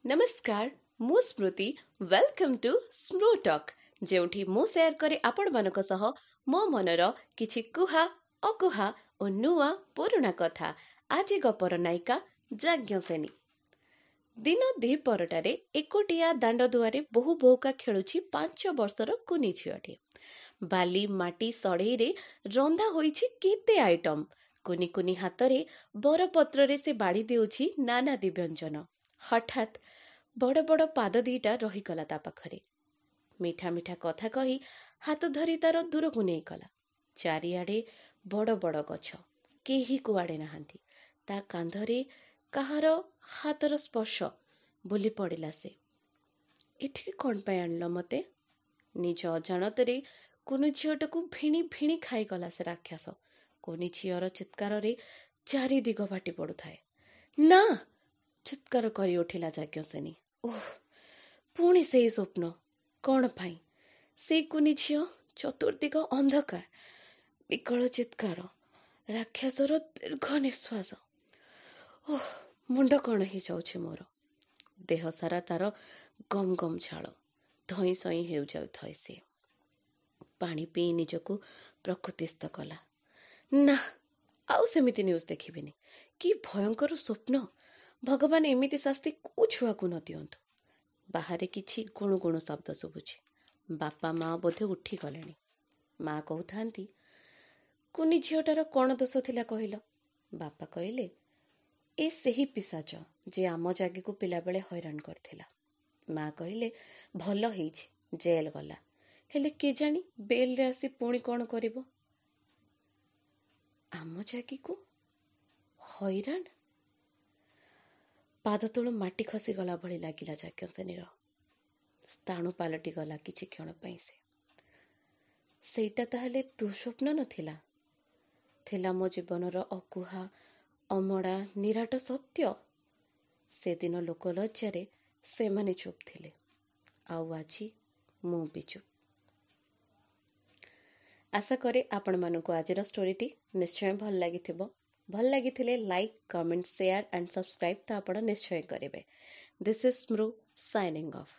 नमस्कार मु स्मृति welcome to स्मृ talk जेउठी मु शेयर करे आपण मानक सह मो मनर किछि कुहा अकुहा ओ नुआ पुराना कथा आज गपर नायिका जाज्ञसेनी। दिन दिपरटारे एकोटिया दांड दुआरे बहु बहुका खेलुछि 5 वर्षर कुनी झियटे। बाली माटी सड़ई रे रंधा होइछि केते आइटम। कुनी कुनी हातरे बरपत्र रे से बाड़ी देउछि नानादी व्यंजन। हठात बड़ बड़ पाद दीटा रहीगला ता पाखरे। मीठा मीठा कथा कही हाथ धरी तार दूर को नहीं कला। चारिआडे बड़ बड़ गछ, केही कुआडे नाहांती। ता कांधरे काहार हाथर स्पर्श बुली पड़िला से। एठी कौन पाई आणल मते? निज अजाणतरे कुनु झियटकू भिणी भिणी खाईगला से राक्षस। कुनी झियर चित्कार रे चारि दिग फाटी पड़ुथाए। ना चित्कार करी उठिला जाज्ञसेनी। ओह पुणी से स्वप्न कौन पाई? से कुनी झिय, चतुर्दिग अंधकार, विकल चित्कार, राक्षसर दीर्घ निश्वास। ओह मुंड कौन ही जाउछि मोर। देह सारा तार गम गम झाल धई सई हेउ जाउथाए। से पानी पी निजकू प्रकृतिस्थ कला। ना आउ सेमिति न्यूज देखिबिनी। कि भयंकर स्वप्न। भगवान एमिति शास्ति को छुआ को न दियंतु। बाहरे किछि गुणु गुणु शब्द शुभुछि। बापा माँ बोधे उठी गलेनी। माँ कहउथांती, कुनी झियटार कौन दोष थिला कहिल? बापा कहले, ए सेही पिशाच जे आम जागी को पिला बेले हैरान करथिला। माँ कहले, भल हेइछि, जेल गला। हेले केजानी बेल रे आसी पुणी कौन करिबो? आम जागी को हैरान? पाद तळु माटी खसी गला भली लागिला जाज्ञसेनीर। स्ताणु पालटी गला किछि क्षण पई। सेटा ताहले दुस्वप्न नथिला, थिला मो जीवनर अकुहा अमड़ा निराट सत्य। से दिन लोक लज्जारे से माने चुप थिले, आउ आजी मु भी चुप। आशा करे आपण मानकु आजिर स्टोरीटी निश्चय भल लागिथिबो। भल लागिथिले like comment share and subscribe तो आपण निश्चय करेंगे। दिस इज स्मृ साइनिंग ऑफ।